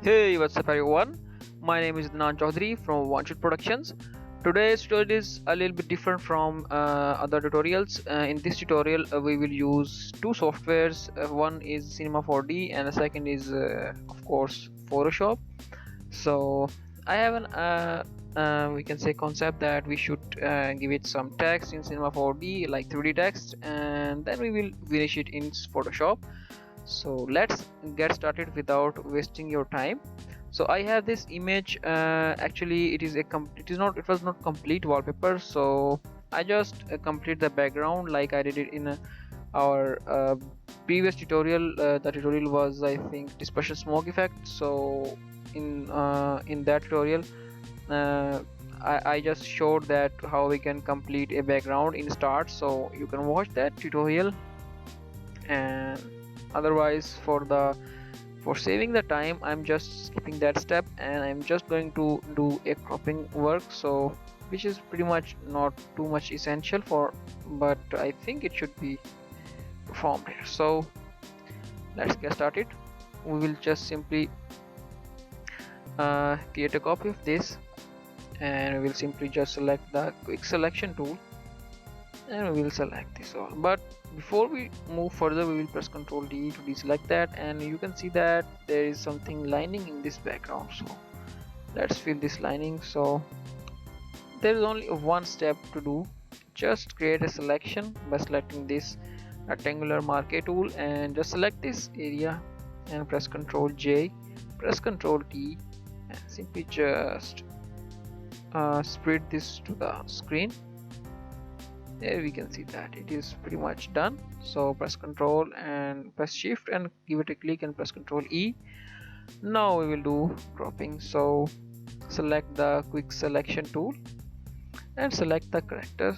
Hey, what's up everyone? My name is Nan Chaudhary from Wanted Productions. Today's tutorial is a little bit different from other tutorials. In this tutorial, we will use two softwares. One is Cinema 4D and the second is, of course, Photoshop. So I have an we can say concept that we should give it some text in Cinema 4D, like 3D text, and then we will finish it in Photoshop. So let's get started without wasting your time. So I have this image. Actually it was not complete wallpaper, so I just complete the background like I did it in our previous tutorial. The tutorial was, I think, dispersion smoke effect. So in that tutorial, I just showed that how we can complete a background in start, so you can watch that tutorial. And otherwise, for saving the time, I'm just skipping that step and I'm just going to do a cropping work, so which is pretty much not too much essential for, but I think it should be performed here. So let's get started. We will just simply create a copy of this, and we will simply just select the quick selection tool and we will select this all. But before we move further, we will press Ctrl D to deselect that, and you can see that there is something lining in this background. So let's fill this lining. So there is only one step to do. Just create a selection by selecting this rectangular marquee tool and just select this area and press Ctrl J, press Ctrl T, and simply just spread this to the screen. There we can see that it is pretty much done. So press Ctrl and press Shift and give it a click and press Ctrl E. Now we will do cropping. So select the quick selection tool and select the character.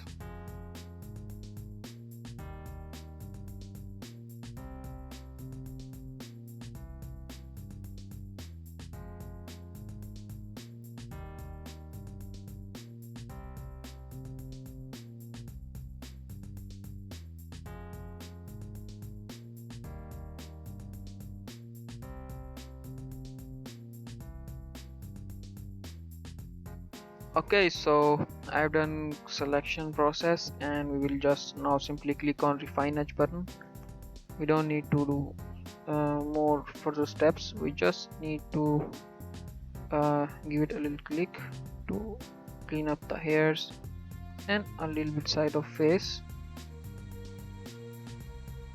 Okay, so I've done selection process, and we will just now simply click on refine edge button. We don't need to do more further steps. We just need to give it a little click to clean up the hairs and a little bit side of face.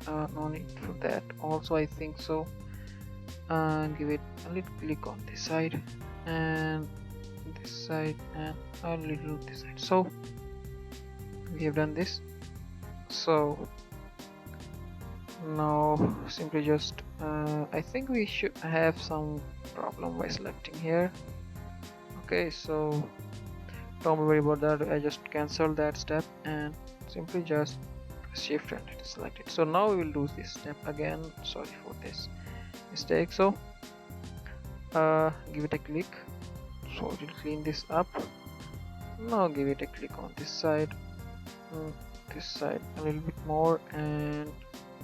No need for that also, I think so. Give it a little click on this side and this side and a little this side. So we have done this. So now simply just I think we should have some problem by selecting here. Okay, so don't worry about that. I just cancel that step and simply just shift and select it. So now we will do this step again. Sorry for this mistake. So give it a click, so it will clean this up. Now give it a click on this side a little bit more, and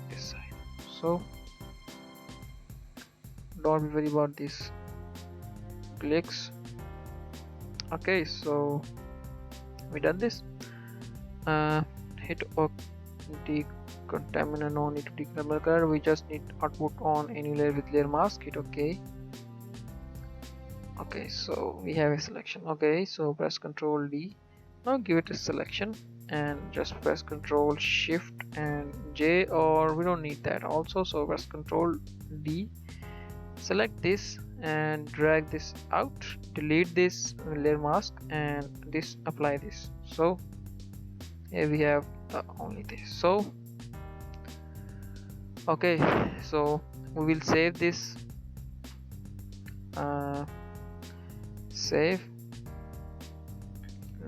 this side. So don't be worried about these clicks. Okay, so we done this. Hit decontaminate, no need to decontaminate color. We just need output on any layer with layer mask. Hit OK. Okay, so we have a selection. Okay, so press Ctrl D. Now give it a selection and just press Ctrl Shift and J, or we don't need that also. So press Ctrl D, select this and drag this out, delete this layer mask and this, apply this. So here we have only this. So okay, so we will save this. Save,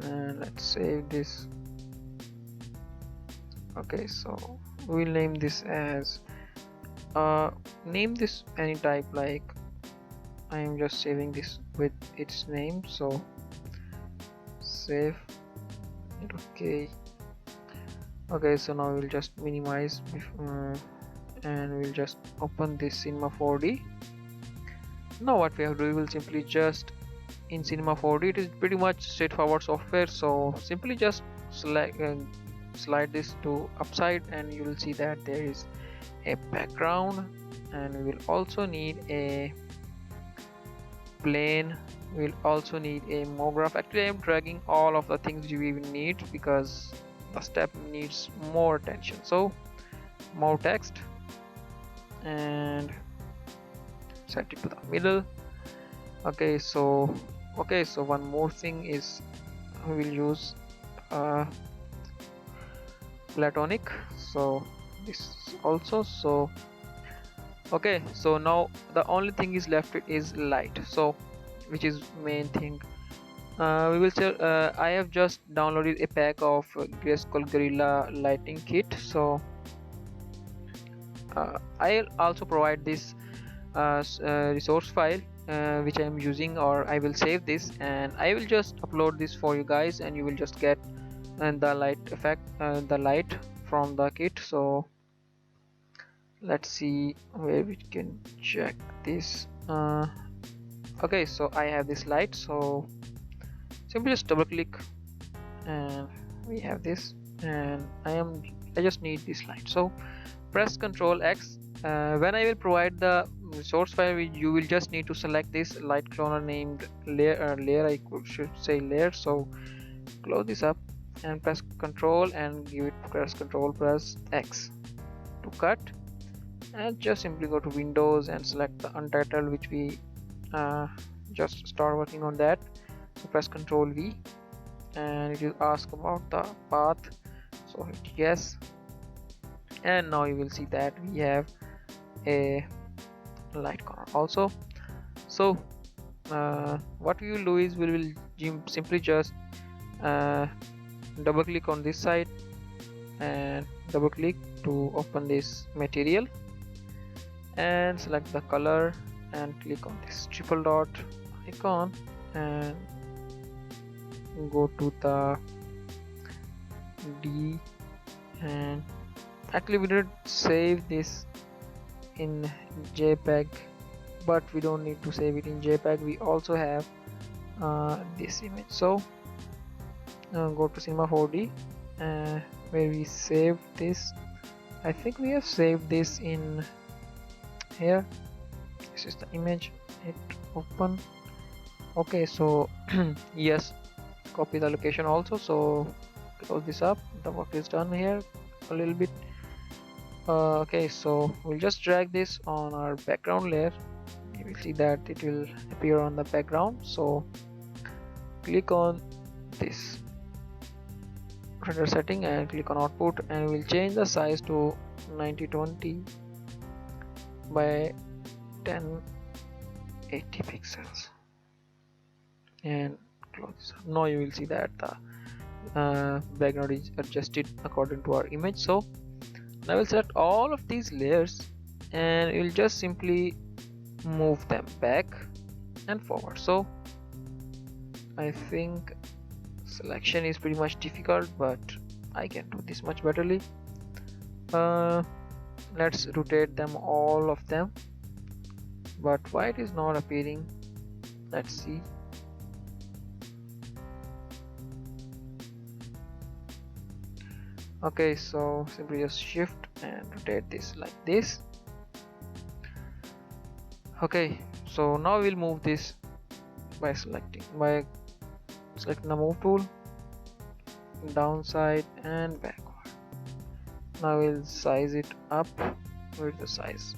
and let's save this. Okay, so we'll name this as name this any type, like I am just saving this with its name. So save it. Okay, so now we'll just minimize and we'll just open this Cinema 4D Now what we have to do, we will simply just in Cinema 4D, it is pretty much straightforward software, so simply just select slide this to upside and you will see that there is a background, and we will also need a plane. We will also need a MoGraph. Actually I am dragging all of the things you even need because the step needs more attention. So more text and set it to the middle. Okay, so one more thing is we will use platonic, so this also. So okay, so now the only thing is left is light, so which is main thing. We will say I have just downloaded a pack of Grayscale Gorilla lighting kit, so I'll also provide this resource file which I am using, or I will save this and I will just upload this for you guys, and you will just get the light effect, the light from the kit. So let's see where we can check this. Okay, so I have this light, so simply just double click and we have this, and I just need this light, so press Ctrl X. When I will provide the source file, you will just need to select this light cloner named layer, I should say layer. So close this up and press Ctrl and give it press Ctrl press X to cut, and just simply go to Windows and select the untitled, which we just start working on that. So press Ctrl V and it will ask about the path, so hit yes, and now you will see that we have a light corner also. So what we will do is we will simply just double click on this side and double click to open this material and select the color and click on this triple dot icon and go to the D, and actually we did save this in JPEG, but we don't need to save it in JPEG. We also have this image, so go to Cinema 4D where we save this. I think we have saved this in here. This is the image. Hit open. Okay, so yes, copy the location also, so close this up. The work is done here a little bit. Okay, so we'll just drag this on our background layer. You will see that it will appear on the background, so click on this render setting and click on output, and we'll change the size to 9020 by 1080 pixels and close. Now you will see that the background is adjusted according to our image. So now I will select all of these layers and we'll just simply move them back and forward. So I think selection is pretty much difficult, but I can do this much betterly. Let's rotate them, all of them, but why it is not appearing? Let's see. Okay, so simply just shift and rotate this like this. Okay, so now we'll move this by selecting the move tool, downside and backward. Now we'll size it up with the size.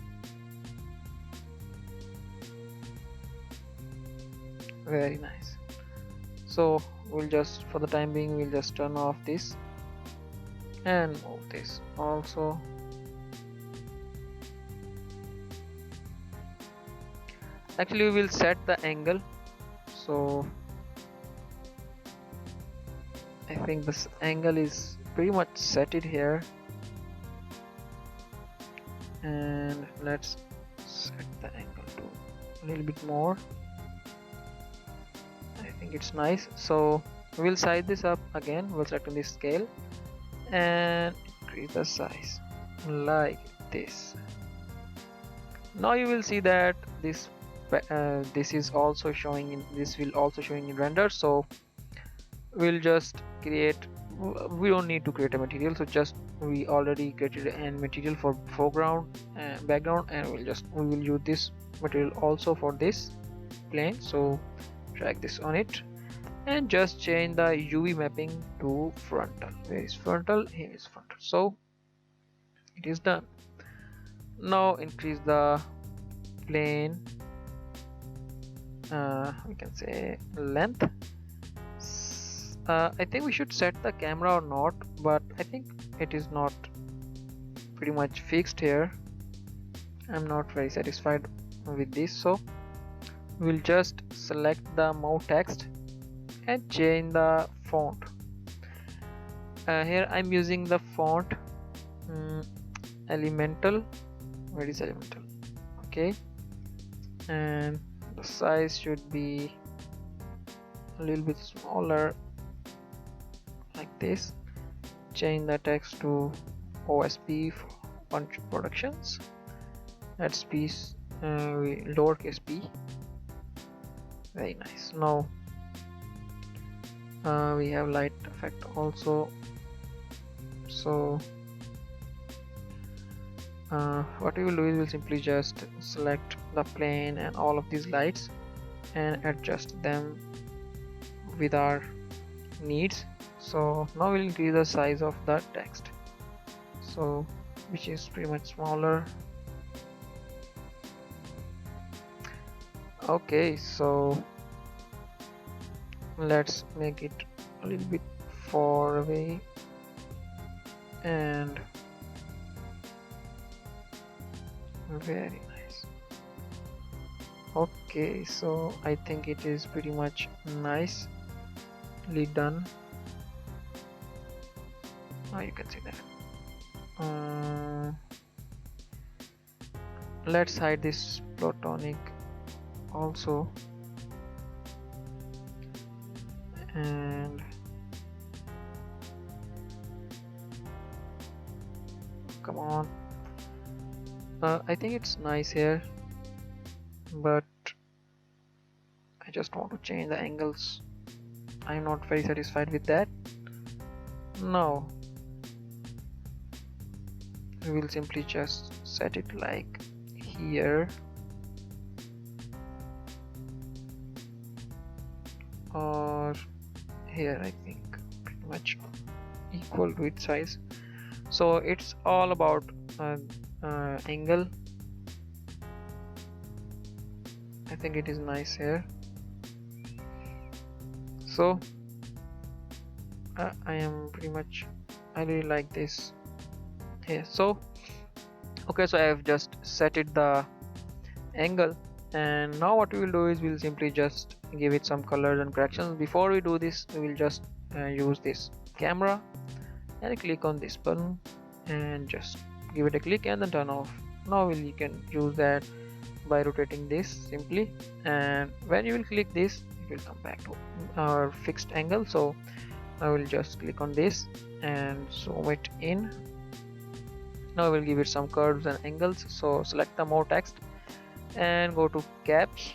Very nice. So we'll just, for the time being, we'll just turn off this and move this also. Actually we will set the angle, so I think this angle is pretty much set it here, and let's set the angle to a little bit more. I think it's nice. So we'll size this up again. We'll select on this scale and increase the size like this. Now you will see that this this is also showing in this will also showing in render. So we'll just create, we don't need to create a material, so just we already created a material for foreground and background, and we will use this material also for this plane. So drag this on it and just change the UV mapping to frontal. Where is frontal? Here is frontal. So it is done. Now increase the plane, we can say length. I think we should set the camera or not, but I think it is not pretty much fixed here. I'm not very satisfied with this, so we'll just select the more text and change the font. Here I'm using the font Elemental. Where is Elemental? Okay, and the size should be a little bit smaller, like this. Change the text to OSP for Punch Productions. That's piece lowercase p. Very nice. Now we have light effect also. So what we will do is we'll simply just select the plane and all of these lights and adjust them with our needs. So now we'll increase the size of the text, so which is pretty much smaller. Okay, so let's make it a little bit far away and very nice. Okay, so I think it is pretty much nicely done. Now you can see that. Let's hide this platonic also, and come on. I think it's nice here, but I just want to change the angles. I'm not very satisfied with that. Now we will simply just set it like here, or here. I think pretty much equal to its size. So it's all about angle. I think it is nice here. So I am pretty much, I really like this here. So okay, so I have just set it the angle, and now what we will do is we'll simply just give it some colors and corrections. Before we do this, we will just use this camera and click on this button and just give it a click and then turn off. Now you can use that by rotating this simply, and when you will click this, it will come back to our fixed angle. So I will just click on this and zoom it in. Now we'll give it some curves and angles. So select the more text and go to caps.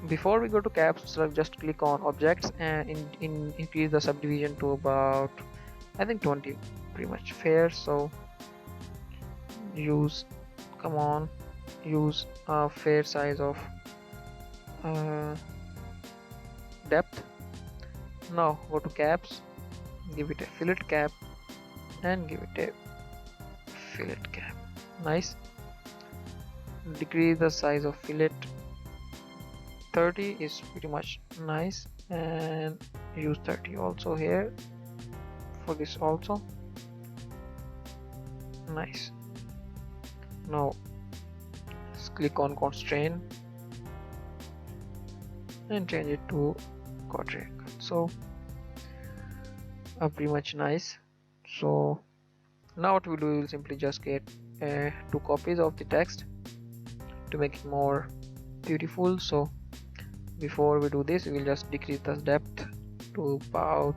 Before we go to caps, so just click on objects and increase the subdivision to about, I think 20, pretty much fair. So use a fair size of depth. Now go to caps, give it a fillet cap and give it a fillet cap. Nice. Decrease the size of fillet. 30 is pretty much nice, and use 30 also here for this also. Nice. Now let's click on constraint and change it to quadrant. So pretty much nice. So now what we do, we will simply just get 2 copies of the text to make it more beautiful. So before we do this, we will just decrease the depth to about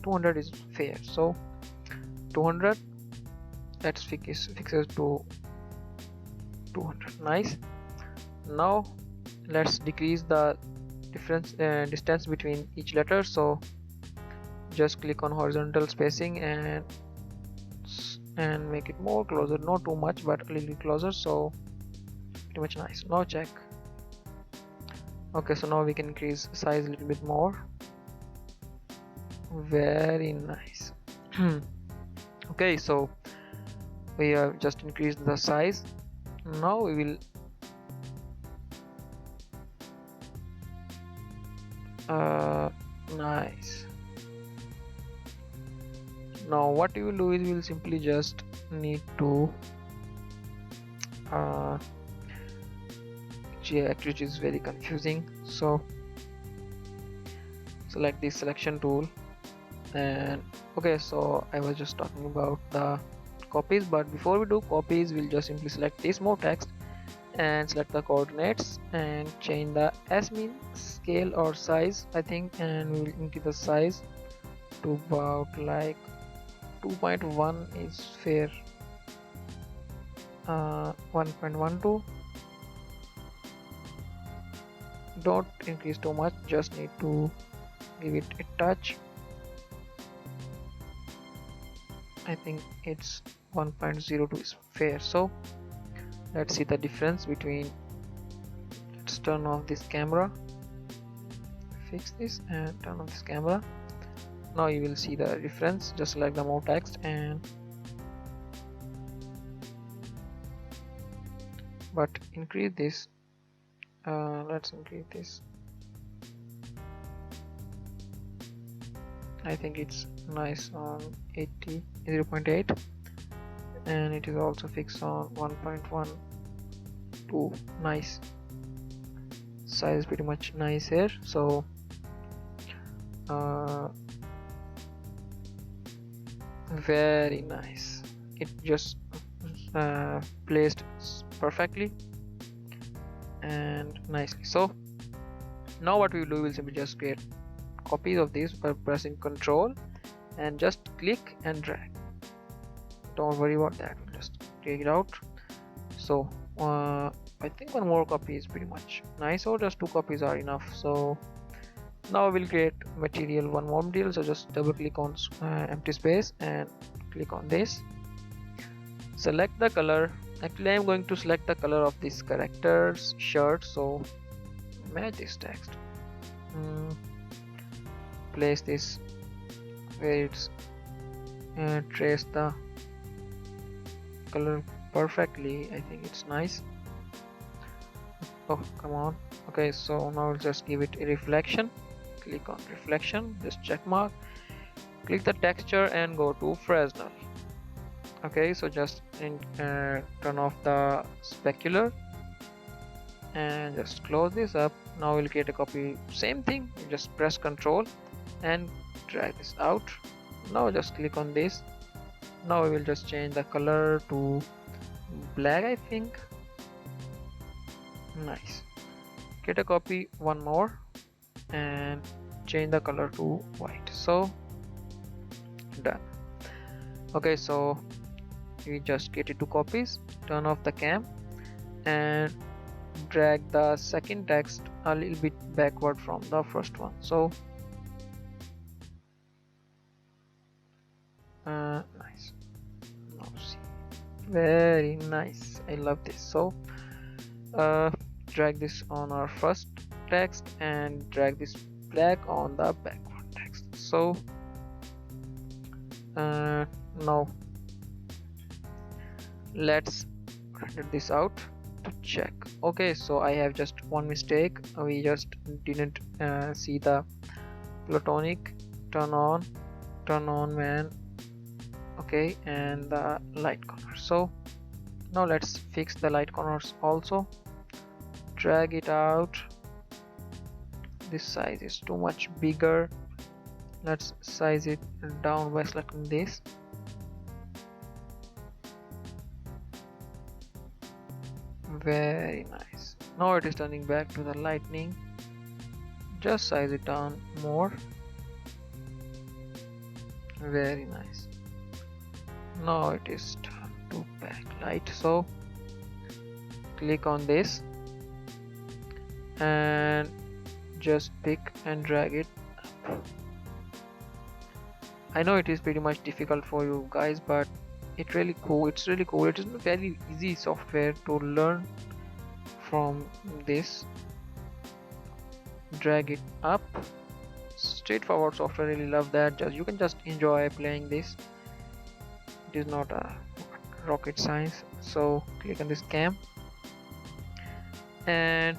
200 is fair. So 200, let's fix it to 200. Nice. Now let's decrease the distance between each letter. So just click on horizontal spacing and make it more closer, not too much but a little closer, so pretty much nice. Now check. Okay, so now we can increase size a little bit more. Very nice. Okay, so we have just increased the size. Now we will nice. Now what you will do is we will simply just need to actually it is very confusing, so select this selection tool. And okay, so I was just talking about the copies, but before we do copies we'll just simply select this more text and select the coordinates and change the as-mean scale or size, I think, and we will increase the size to about like 2.1 is fair. 1.12, don't increase too much, just need to give it a touch. I think it's 1.02 is fair. So let's see the difference between, let's turn off this camera, fix this and turn off this camera. Now you will see the difference. Just select the more text and but increase this. Let's increase this. I think it's nice on 0.8 and it is also fixed on 1.12. Nice size, pretty much nice here. So very nice, it just placed perfectly and nicely. So now what we will do, we will simply just create copies of these by pressing Ctrl and just click and drag. Don't worry about that, we'll just take it out. So I think one more copy is pretty much nice, or just 2 copies are enough. So now we'll create material, one more material. So just double click on empty space and click on this, select the color. Actually I'm going to select the color of this character's shirt, so match this text, place this where it's trace the color perfectly. I think it's nice. Oh come on. Okay, so now we'll just give it a reflection. Click on reflection, this check mark, click the texture and go to Fresnel. Okay, so just turn off the specular and just close this up. Now we'll create a copy, same thing, just press Ctrl and drag this out. Now just click on this. Now we will just change the color to black, I think. Nice. Get a copy, one more, and change the color to white. So done. Okay, so we just created 2 copies. Turn off the cam and drag the second text a little bit backward from the first one. So nice. Now see, very nice, I love this. So drag this on our first text and drag this black on the backward text. So now let's render this out to check. Okay, so I have just one mistake. We just didn't see the platonic turn on man. Okay, and the light corner. So now let's fix the light corners also. Drag it out. This size is too much bigger. Let's size it down by selecting this. Very nice. Now it is turning back to the lightning. Just size it down more. Very nice. Now it is turned to backlight. So click on this and just pick and drag it up. I know it is pretty much difficult for you guys, but it's really cool. It is a very easy software to learn from this. Drag it up. Straightforward software, really love that. You can just enjoy playing this. It is not a rocket science. So click on this cam and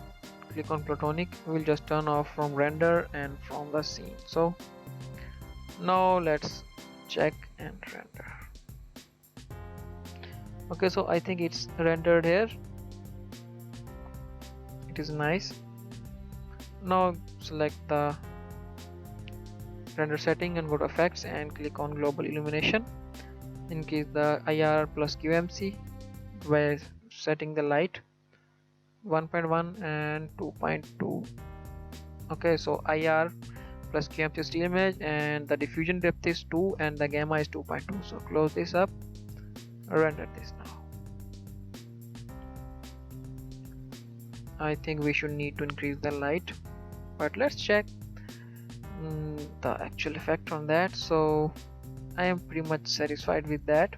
click on platonic. We'll just turn off from render and from the scene. So now let's check and render. Okay, so I think it's rendered here. It is nice. Now select the render setting and go to effects and click on global illumination. Increase the IR plus QMC by setting the light 1.1 and 2.2. okay, so IR plus QMC still image, and the diffusion depth is 2 and the gamma is 2.2. so close this up, render this now. I think we should need to increase the light, but let's check the actual effect on that. So I am pretty much satisfied with that.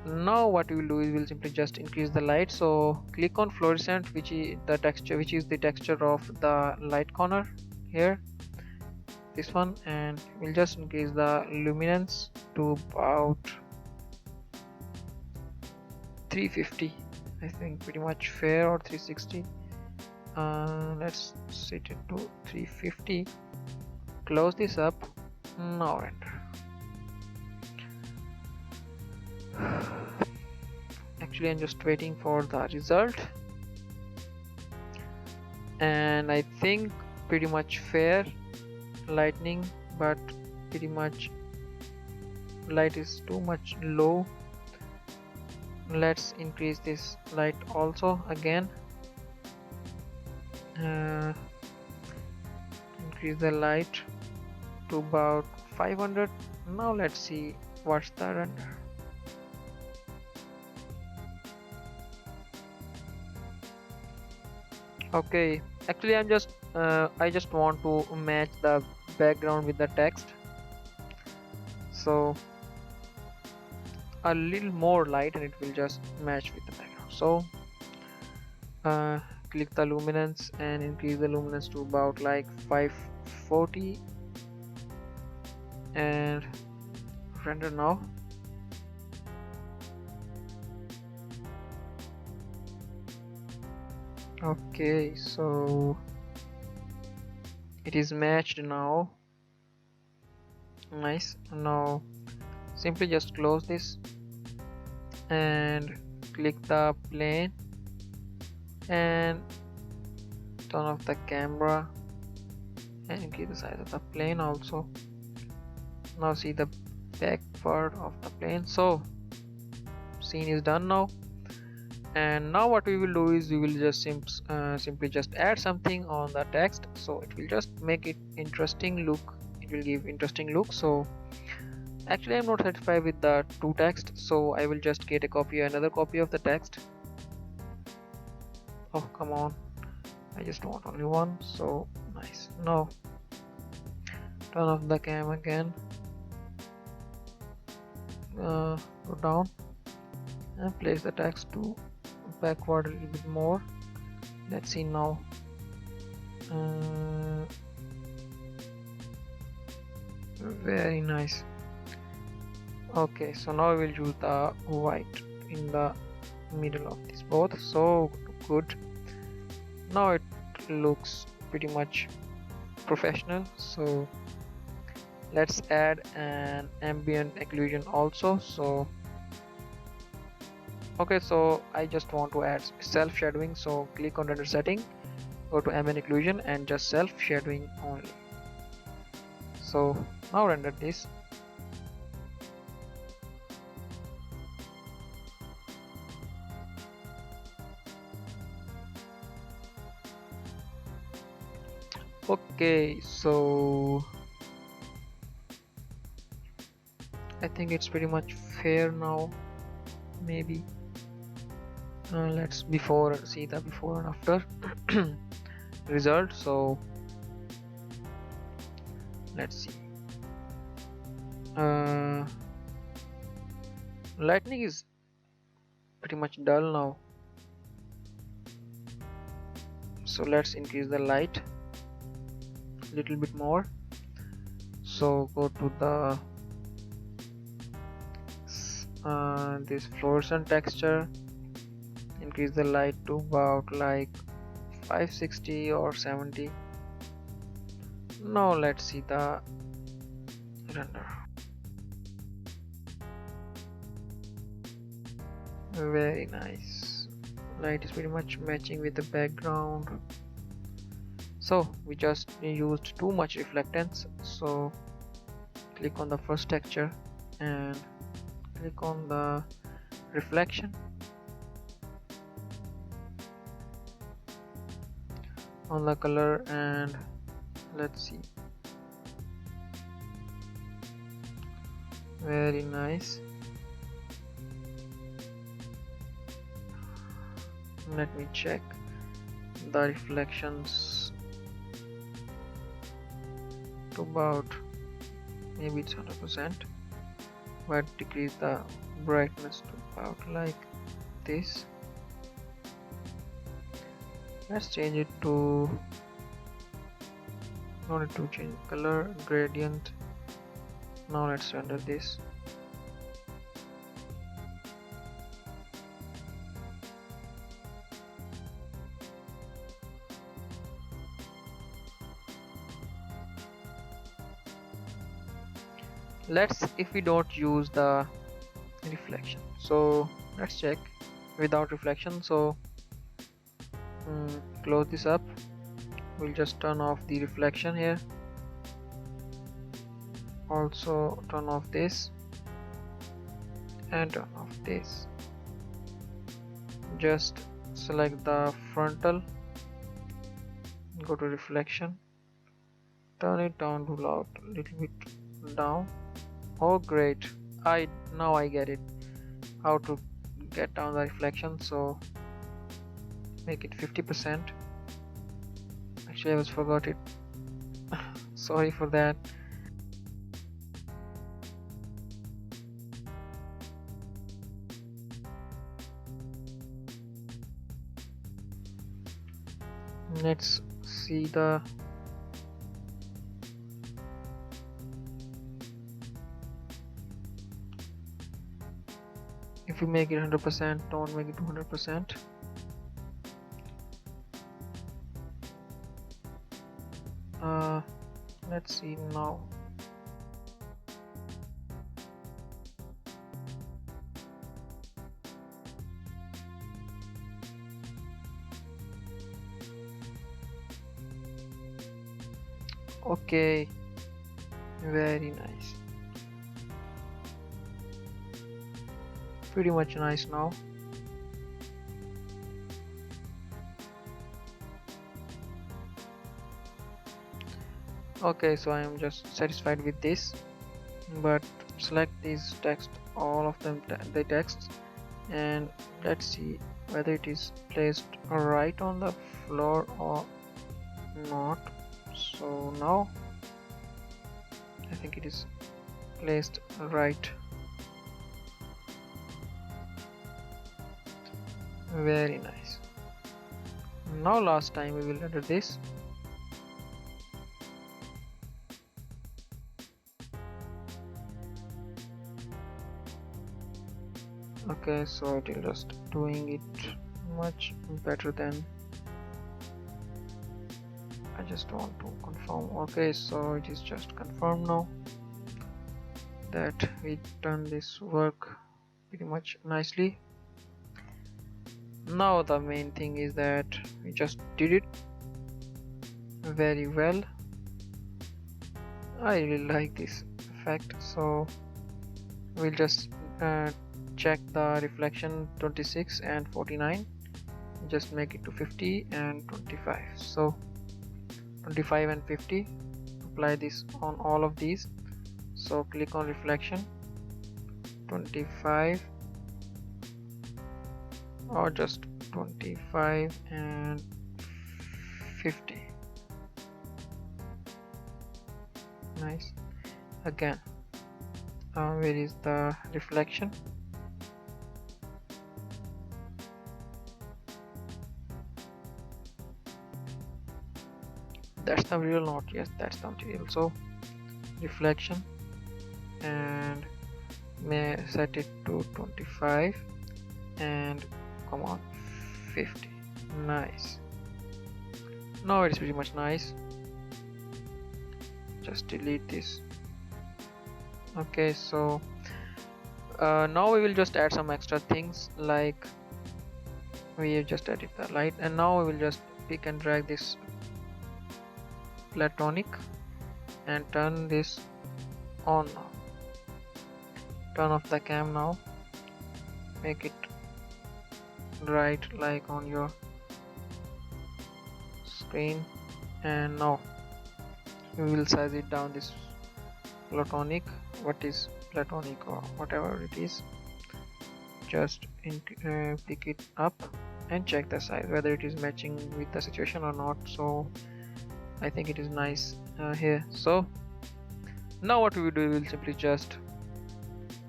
Now what we will do is we'll simply just increase the light. So click on fluorescent, which is the texture of the light corner here, this one, and we'll just increase the luminance to about 350. I think pretty much fair, or 360. Let's set it to 350. Close this up. Now render. Actually, I'm just waiting for the result, and I think pretty much fair lightning, but pretty much light is too much low. Let's increase this light also again. Increase the light to about 500. Now let's see what's the render. Okay, actually I just want to match the background with the text, so a little more light and it will just match with the background. So click the luminance and increase the luminance to about like 540 and render now. Okay, so it is matched now. Nice. Now simply just close this and click the plane and turn off the camera and increase the size of the plane also. Now see the back part of the plane. So scene is done now, and now what we will do is we will just simply just add something on the text, so it will just make it interesting look. It will give interesting look. So actually I'm not satisfied with the two text, so I will just get another copy of the text. Oh come on, I just want only one. So nice. Now turn off the cam again, go down and place the text to backward a little bit more. Let's see now. Very nice. Okay, so now we will use the white in the middle of this both. So good. Now it looks pretty much professional. So let's add an ambient occlusion also. So okay, so I just want to add self shadowing, so click on render setting, go to ambient occlusion and just self shadowing only. So now render this. Okay, so I think it's pretty much fair now, maybe. Let's see the before and after result. So let's see. uh, Lightning is pretty much dull now, so let's increase the light a little bit more. So go to the this fluorescent texture, increase the light to about like 560 or 70. Now let's see the render. Very nice. Light is pretty much matching with the background. So we just used too much reflectance, so click on the first texture and click on the reflection on the color, and let's see. Very nice. Let me check the reflections to about, maybe it's 100%, but decrease the brightness to about like this. Let's change it to, no need to change color, gradient. Now let's render this. Let's, if we don't use the reflection, so let's check without reflection. So close this up. We'll just turn off the reflection here, also turn off this and turn off this. Just select the frontal, go to reflection, turn it down to a little bit down. Oh great, now I get it, how to get down the reflection. So make it 50%. Actually I was forgot it. Sorry for that. Let's see the if you make it 100%, don't make it 200%. Let's see now. Okay, very nice, pretty much nice now. Okay, so I am just satisfied with this, but select these text, all of them, the texts, and let's see whether it is placed right on the floor or not. So now I think it is placed right. Very nice. Now last time we will render this. Okay, so it is just doing it much better than, I just want to confirm. Okay, so it is just confirmed now that we done this work pretty much nicely. Now the main thing is that we just did it very well. I really like this effect, so we'll just check the reflection 26 and 49, just make it to 50 and 25. So 25 and 50, apply this on all of these. So click on reflection 25 or just 25 and 50. Nice. Again, where is the reflection? That's the real note. Yes, that's the material. So reflection, and may set it to 25 and come on 50. Nice. Now it's pretty much nice. Just delete this. Okay, so now we will just add some extra things, like we have just added the light, and now we will just pick and drag this platonic and turn this on now. Turn off the cam now, make it right like on your screen, and now we will size it down, this platonic, what is platonic or whatever it is, just pick it up and check the size whether it is matching with the situation or not. So I think it is nice here. So now what we will do, we will simply just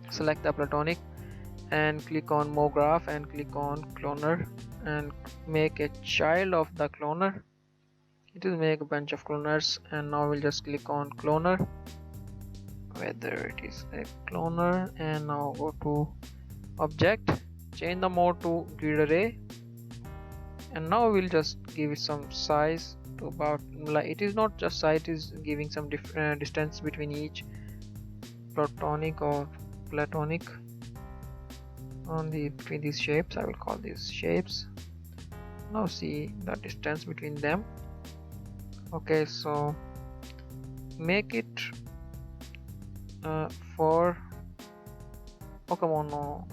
select the platonic and click on more graph and click on cloner and make a child of the cloner. It will make a bunch of cloners, and now we'll just click on cloner, whether it is a cloner, and now go to object, change the mode to grid array, and now we'll just give it some size to about, like, it is not just size, it is giving some different distance between each platonic or platonic on the between these shapes. I will call these shapes. Now see the distance between them. Okay, so make it for, oh come on, no,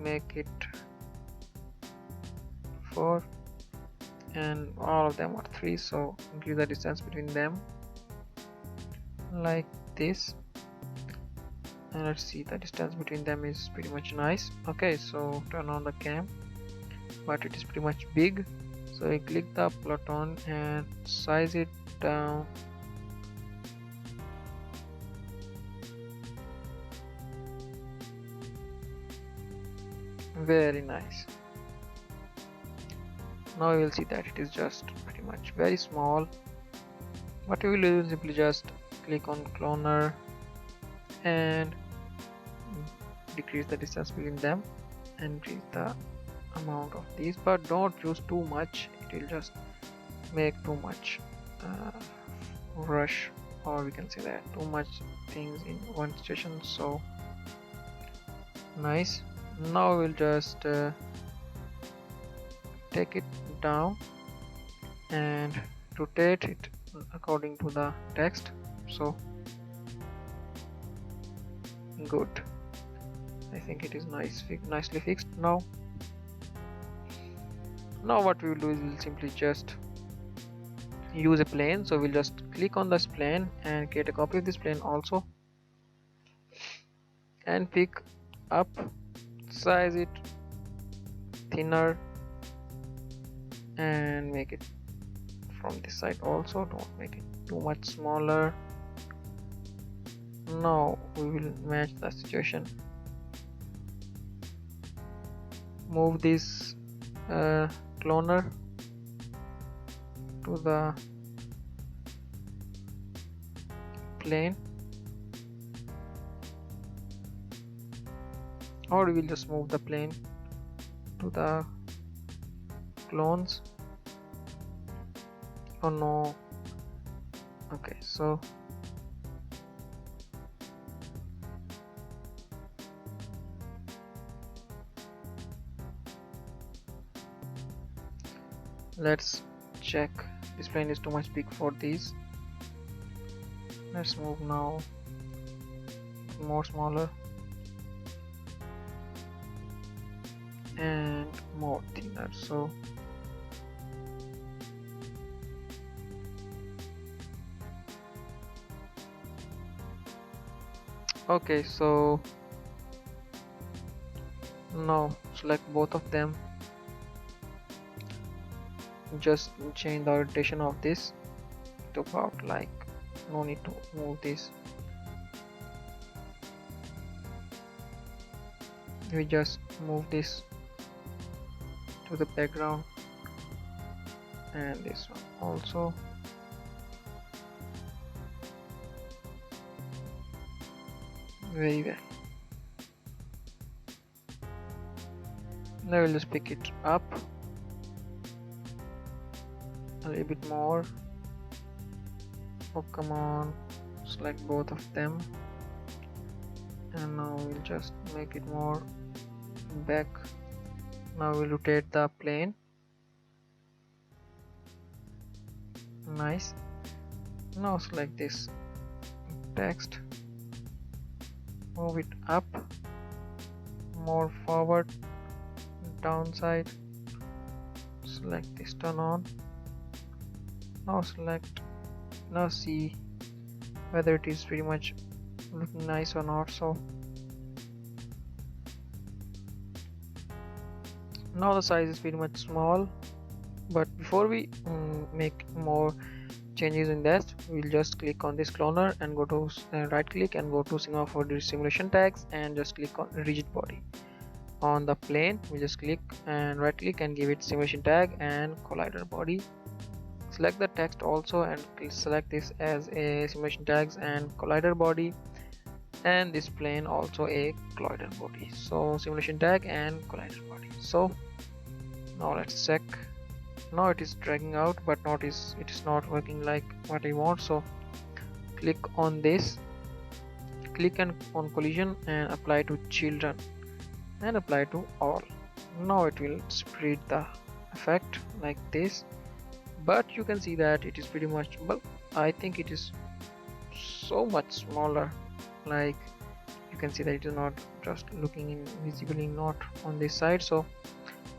make it 4 and all of them are 3, so increase the distance between them like this, and let's see, the distance between them is pretty much nice. Okay, so turn on the cam, but it is pretty much big, so we click the platon and size it down very nice. Now you will see that it is just pretty much very small. What we will do is simply just click on cloner and decrease the distance between them and increase the amount of these, but don't use too much, it will just make too much rush, or we can say that too much things in one situation. So nice. Now we'll just take it down and rotate it according to the text. So good, I think it is nicely fixed. Now what we will do is we'll simply just use a plane, so we'll just click on this plane and create a copy of this plane also, and pick up, size it thinner, and make it from this side also, don't make it too much smaller. Now we will match the situation, move this cloner to the plane, or we will just move the plane to the clones. Oh no. Okay, so let's check, this plane is too much big for these. Let's move now more smaller and more thinner. So okay, so Now select both of them, just change the orientation of this to about like, no need to move this, we just move this to the background and this one also. Very well. Now we'll just pick it up a little bit more. Oh come on, select both of them, and now we'll just make it more back. Now we'll rotate the plane. Nice. Now select this text, move it up, more forward, downside, select this, turn on. Now select, now see whether it is pretty much looking nice or not. So now the size is pretty much small, but before we make more changes in that, we'll just click on this cloner and go to right click and go to cinema 4D simulation tags and just click on rigid body. On the plane we just click and right click and give it simulation tag and collider body. Select the text also and select this as a simulation tags and collider body, and this plane also a collider body. So simulation tag and collider body. So now let's check. Now it is dragging out, but it is not working like what I want. So click on this, click on collision and apply to children and apply to all. Now it will spread the effect like this, but you can see that it is pretty much, well, I think it is so much smaller. Like you can see that it is not just looking in visibly not on this side. So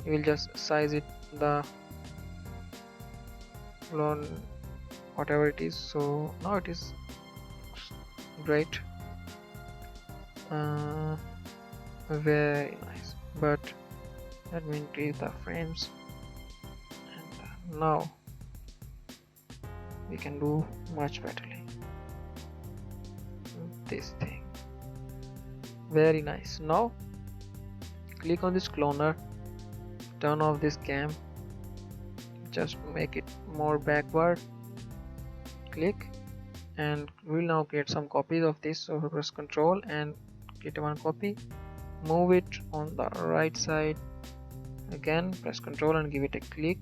you will just size it the whatever it is. So now it is great, very nice. But let me increase the frames, and now we can do much betterly this thing. Very nice. Now click on this cloner, turn off this cam, just make it more backward, click, and we'll now create some copies of this. So press Ctrl and create one copy, move it on the right side, again press Ctrl and give it a click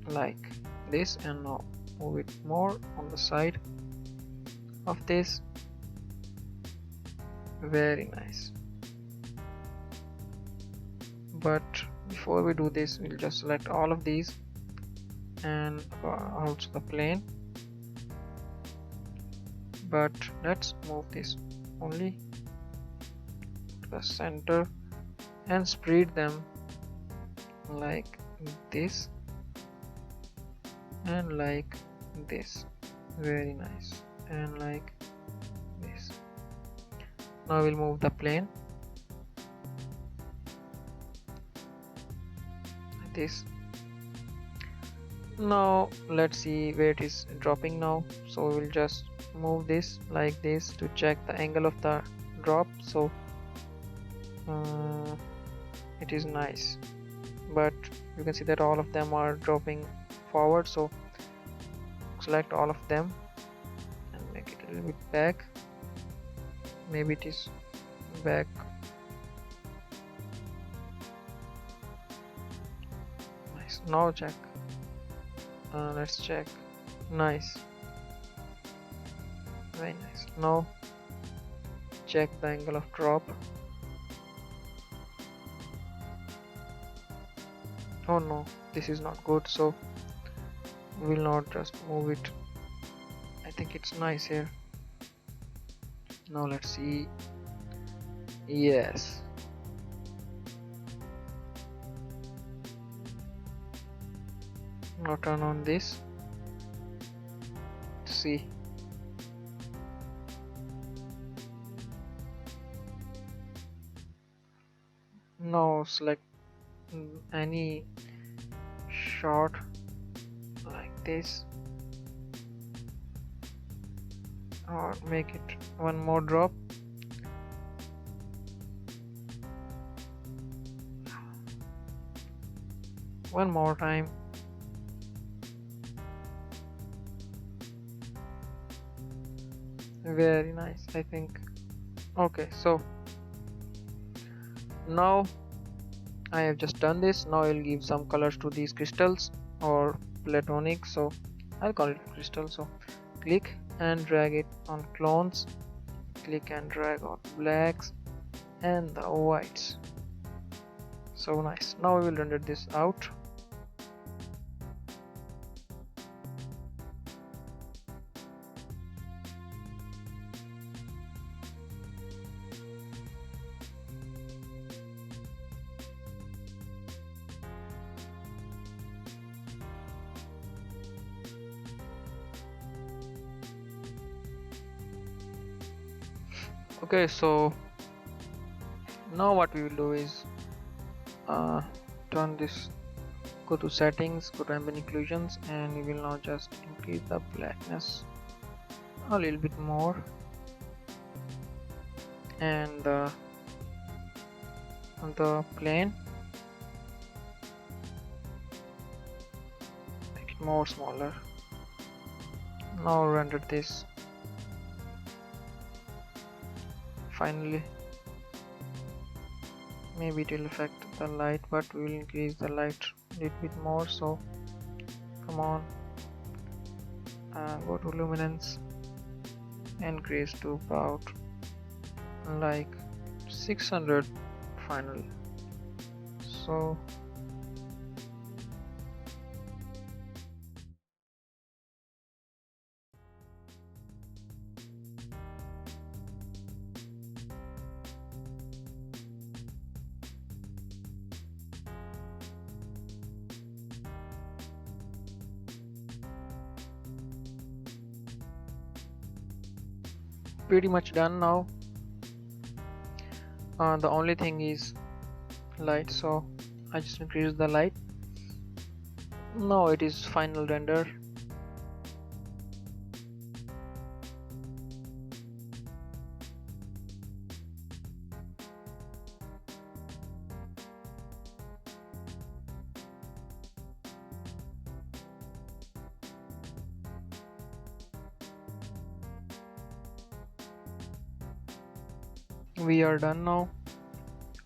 like this, and now move it more on the side of this. Very nice. But before we do this, we'll just select all of these and also the plane, but let's move this only to the center and spread them like this and like this. Very nice. And like this. Now we'll move the plane like this. Now let's see where it is dropping now. So we'll just move this like this to check the angle of the drop. So it is nice, but you can see that all of them are dropping forward. So select all of them and make it a little bit back. Maybe it is back. Nice. Now check. Let's check. Nice. Very nice. Now check the angle of drop. Oh no, this is not good, so we'll not just move it. I think it's nice here. Now let's see. Yes. Now turn on this. See. Now select any shot like this, or make it one more drop. One more time. Very nice, I think. Okay, so now I have just done this. Now I'll give some colors to these crystals or platonic, so I'll call it crystal. So click and drag it on clones, click and drag on blacks and the whites. So nice. Now we will render this out. Okay, so now what we will do is turn this, go to settings, go to ambient occlusions, and we will now just increase the blackness a little bit more, and on the plane make it more smaller. Now render this. Finally, maybe it will affect the light, but we will increase the light a little bit more. So come on, go to luminance, increase to about like 600 finally. So pretty much done now. The only thing is light, so I just increase the light. Now it is final render. We are done now.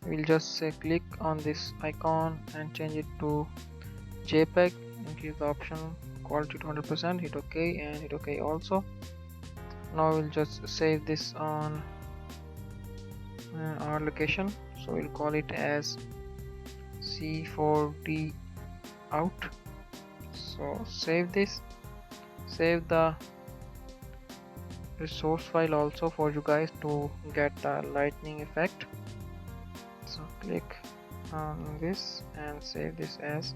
We'll just say click on this icon and change it to JPEG, increase the option quality to 100%, hit OK and hit OK also. Now we'll just save this on our location, so we'll call it as C4D out. So save this, save the resource file also for you guys to get the lightning effect. So click on this and save this as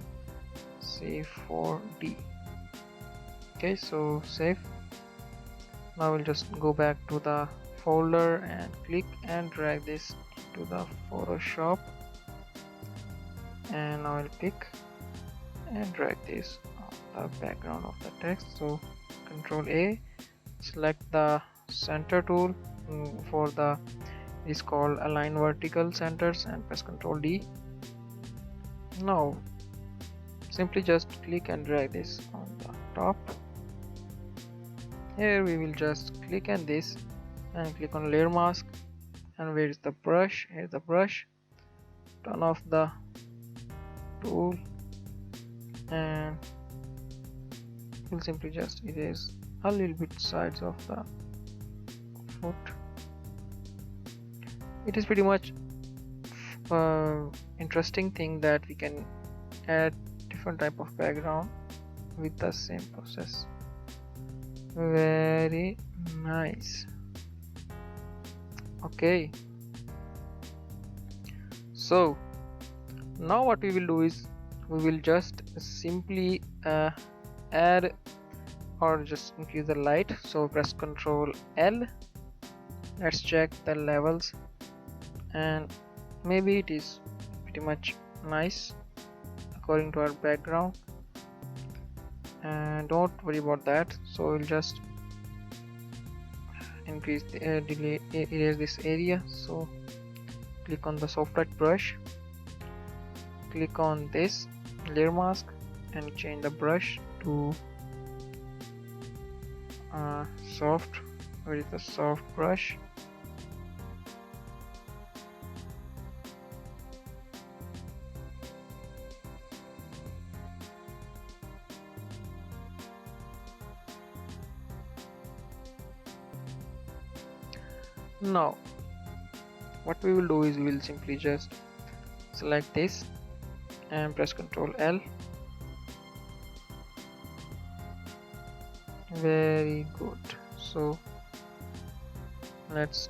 C4D. Okay, so save. Now we'll just go back to the folder and click and drag this to the Photoshop, and now I'll pick and drag this on the background of the text. So Control A, select the center tool for the, is called align vertical centers, and press Control D. Now simply just click and drag this on the top. Here we will just click on this and click on layer mask, and where is the brush? Here's the brush. Turn off the tool and we'll simply just erase a little bit sides of the foot. It is pretty much interesting thing that we can add different type of background with the same process. Very nice. Okay, so now what we will do is we will just simply add or just increase the light. So press Ctrl L. Let's check the levels, and maybe it is pretty much nice according to our background, and don't worry about that. So we'll just increase the erase this area. So click on the soft light brush, click on this layer mask and change the brush to soft. Where is the soft brush? Now what we will do is we will simply just select this and press Ctrl L. Very good. So let's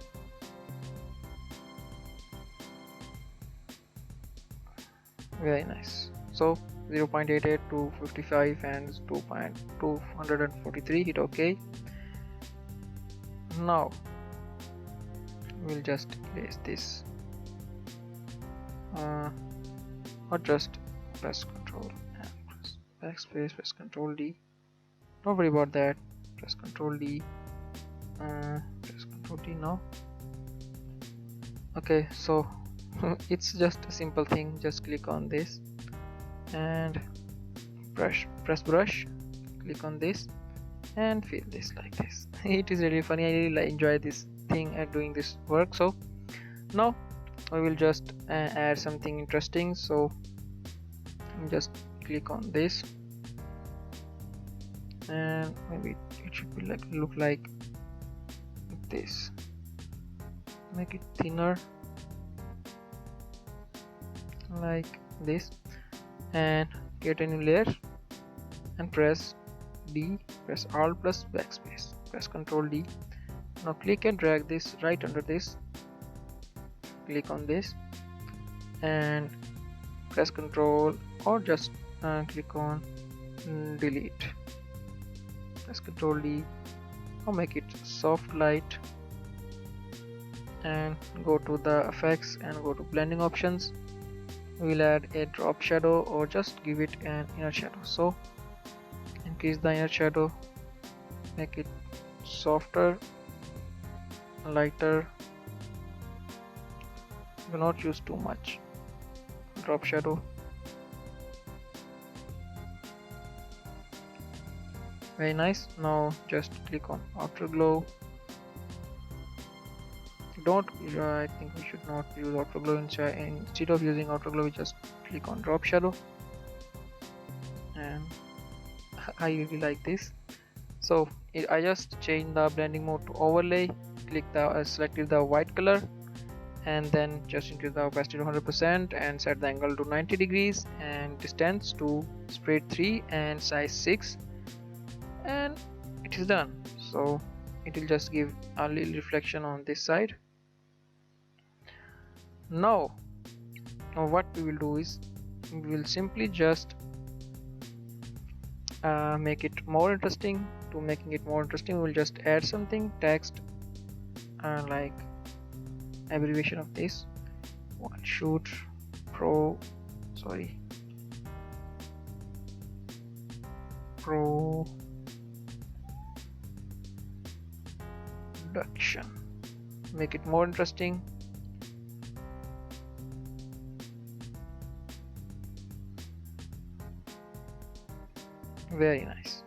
very nice. So 0.88 to 55 and 2.243, hit OK. Now we'll just erase this, or just press Ctrl and press backspace, press Ctrl D. Don't worry about that. Press Ctrl D. Press Ctrl D now. Okay, so it's just a simple thing. Just click on this and press brush. Click on this and fill this like this. It is really funny. I really enjoy this thing at doing this work. So now I will just add something interesting. So just click on this, and maybe it should be look like this. Make it thinner like this, and get a new layer and press D, press Alt plus backspace, press Ctrl D. Now click and drag this right under this, click on this and press Ctrl, or just click on delete, press Ctrl D. Now make it soft light and go to the effects and go to blending options. We'll add a drop shadow or just give it an inner shadow. So increase the inner shadow, make it softer, lighter. Do not use too much drop shadow. Very nice. Now just click on outer glow. Don't I think we should not use outer glow. Instead of using outer glow, we just click on drop shadow, and I really like this. So I just changed the blending mode to overlay, selected the white color, and then just increase the opacity to 100% and set the angle to 90 degrees and distance to spread 3 and size 6, and it is done. So it will just give a little reflection on this side. Now what we will do is we will simply just make it more interesting. To making it more interesting, we will just add something text, like abbreviation of this one shoot production. Make it more interesting. Very nice.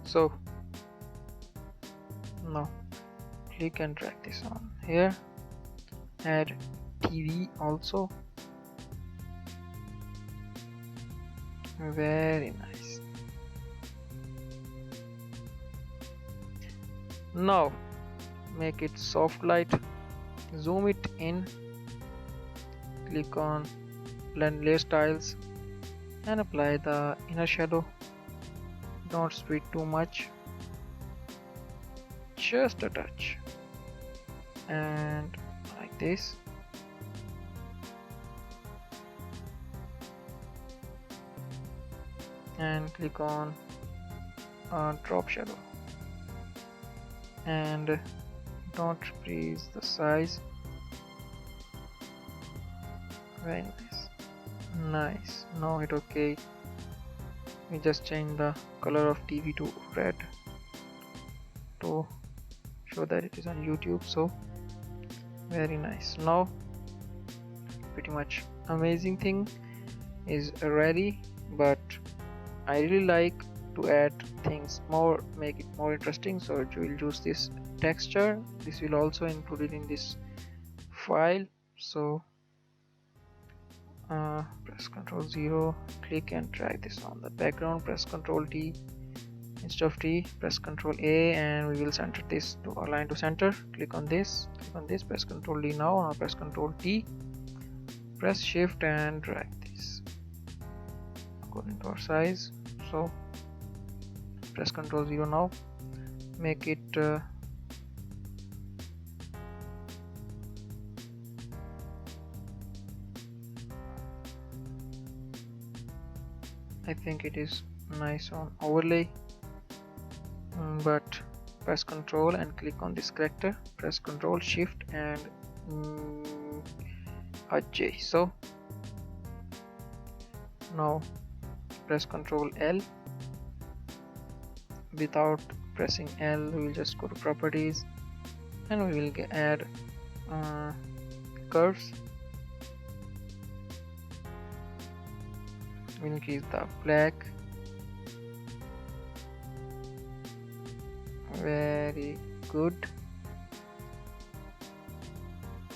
So now click and drag this on here, add TV also. Very nice. Now make it soft light, zoom it in, click on blend layer styles and apply the inner shadow. Don't spread too much, just a touch, and like this. And click on drop shadow and don't increase the size. Very nice. Now hit OK. We just change the color of TV to red to show that it is on YouTube. So very nice. Now pretty much amazing thing is ready, but I really like to add things more, make it more interesting. So we will use this texture. This will also included in this file. So press Ctrl 0, click and drag this on the background. Press Ctrl T. Instead of T, press Ctrl A, and we will center this to align to center. Click on this, press Ctrl D now press Ctrl T, press Shift and drag this according to our size. So press Ctrl 0 now, make it I think it is nice on overlay, but press Ctrl and click on this character, press Ctrl Shift and J. So now press Ctrl L. Without pressing L, we will just go to properties and we will add curves. We increase the black. Very good.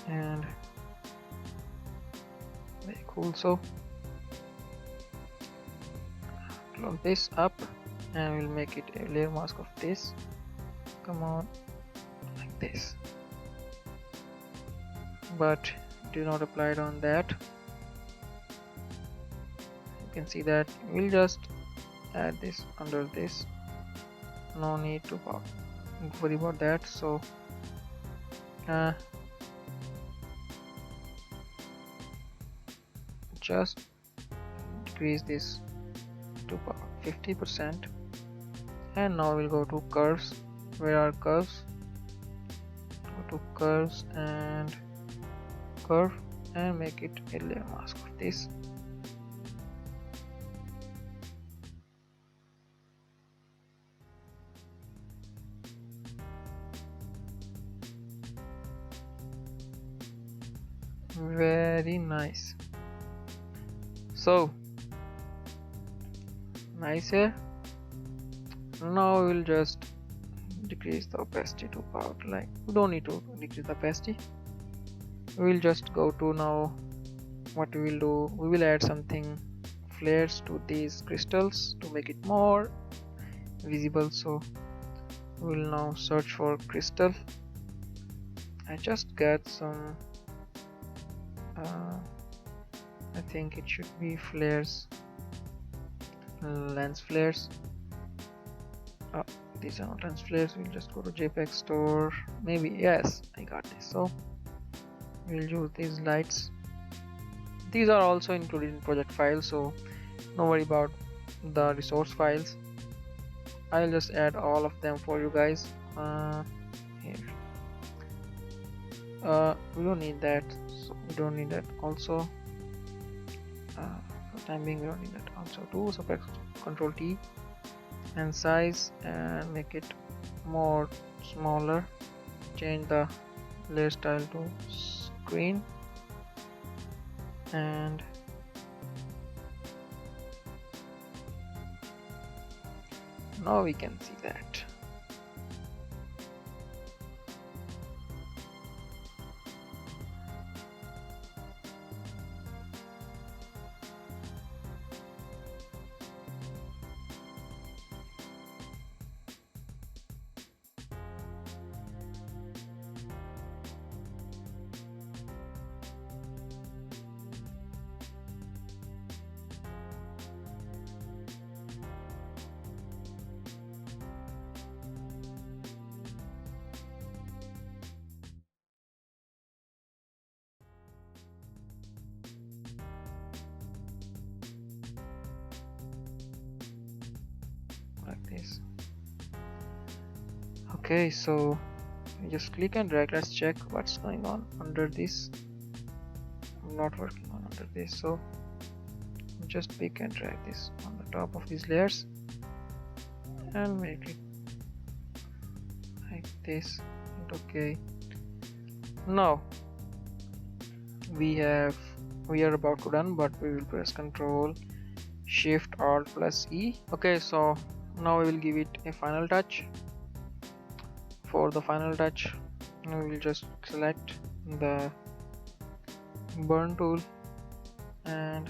And very cool. So close this up and we'll make it a layer mask of this. Come on, like this, but do not apply it on that. You can see that. We'll just add this under this. No need to worry about that. So just decrease this to about 50%. And now we'll go to curves. Where are curves? Go to curves and curve and make it a layer mask of this. Very nice. So nice here. Now we will just decrease the opacity to about, like, we don't need to decrease the opacity. We will just go to now what we will do. We will add something flares to these crystals to make it more visible. So we will now search for crystal. I just got some I think it should be flares, lens flares. These are not lens flares. We'll just go to JPEG store. Maybe, yes, I got this. So we'll use these lights. These are also included in project files, so don't worry about the resource files. I'll just add all of them for you guys here. We don't need that, so we don't need that also. For time being, we don't need that also too. So press Ctrl T and size and make it more smaller. Change the layer style to screen and now we can see that. Like this. Okay, so just click and drag. Let's check what's going on under this. I'm not working on under this, so just pick and drag this on the top of these layers and make it like this. And okay, now we are about to done, but we will press Ctrl Shift Alt plus E. Okay, so now we will give it a final touch. For the final touch, we will just select the burn tool and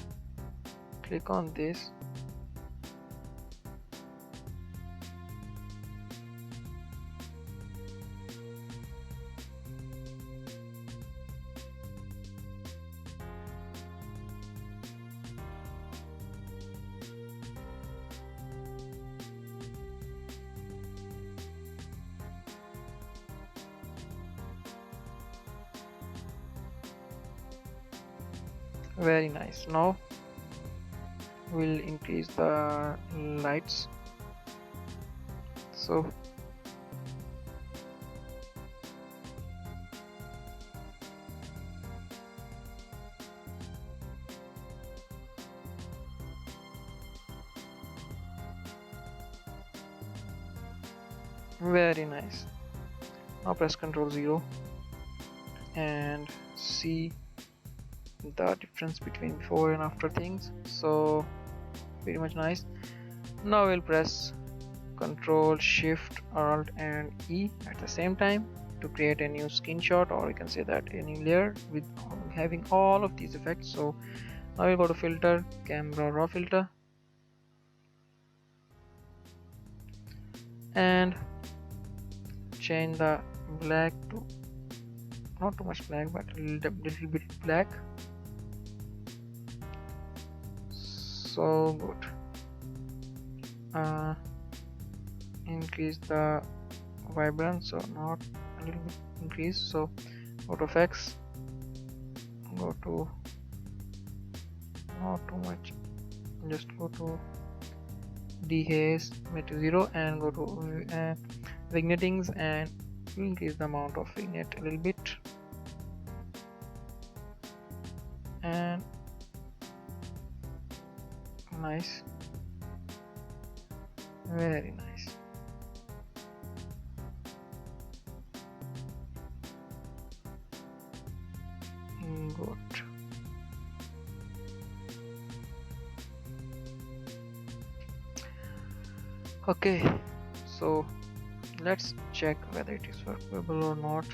click on this. Very nice. Now we'll increase the lights. So very nice. Now press Ctrl 0 and see the difference between before and after things. So very much nice. Now we'll press Ctrl Shift Alt and E at the same time to create a new screenshot, or you can say that a new layer with having all of these effects. So now we'll go to filter, camera raw filter, and change the black to not too much black, but a little bit black. So good. Increase the vibrance, so not a little bit increase. So go to effects, go to not too much, just go to dehaze, make it 0, and go to vignettings and increase the amount of vignette a little bit, and nice, very nice. Good. Okay, so let's check whether it is workable or not.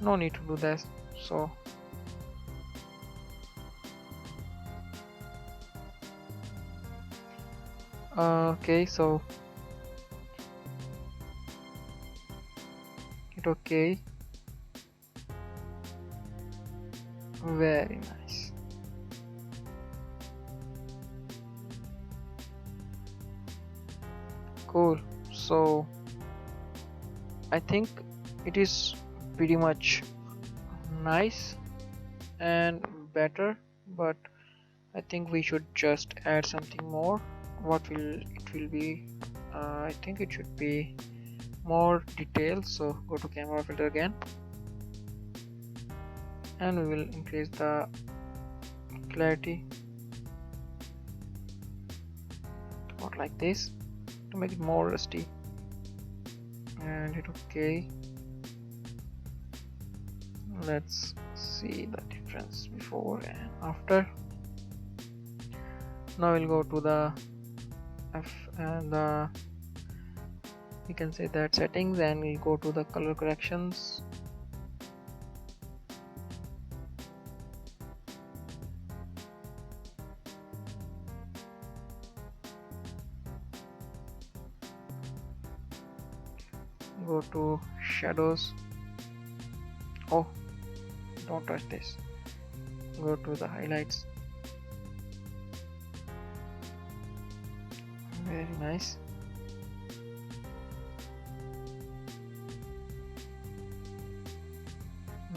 No need to do that. So okay, so it okay, very nice. Cool. So I think it is pretty much nice and better, but I think we should just add something more. What will it will be? I think it should be more details. So go to camera filter again, and we will increase the clarity about like this to make it more rusty, and hit OK. Let's see the difference before and after. Now we'll go to the we can say that settings, and we'll go to the color corrections. Go to shadows. Oh, don't touch this. go to the highlights. Very nice.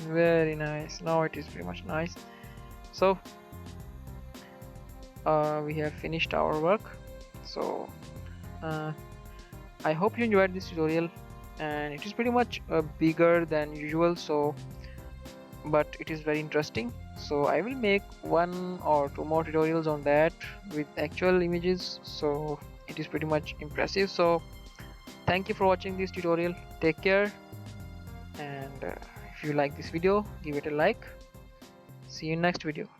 Very nice. Now it is pretty much nice. So we have finished our work. So I hope you enjoyed this tutorial, and it is pretty much bigger than usual, so but it is very interesting. So I will make 1 or 2 more tutorials on that with actual images, so it is pretty much impressive. So thank you for watching this tutorial. Take care, and if you like this video, give it a like. See you in next video.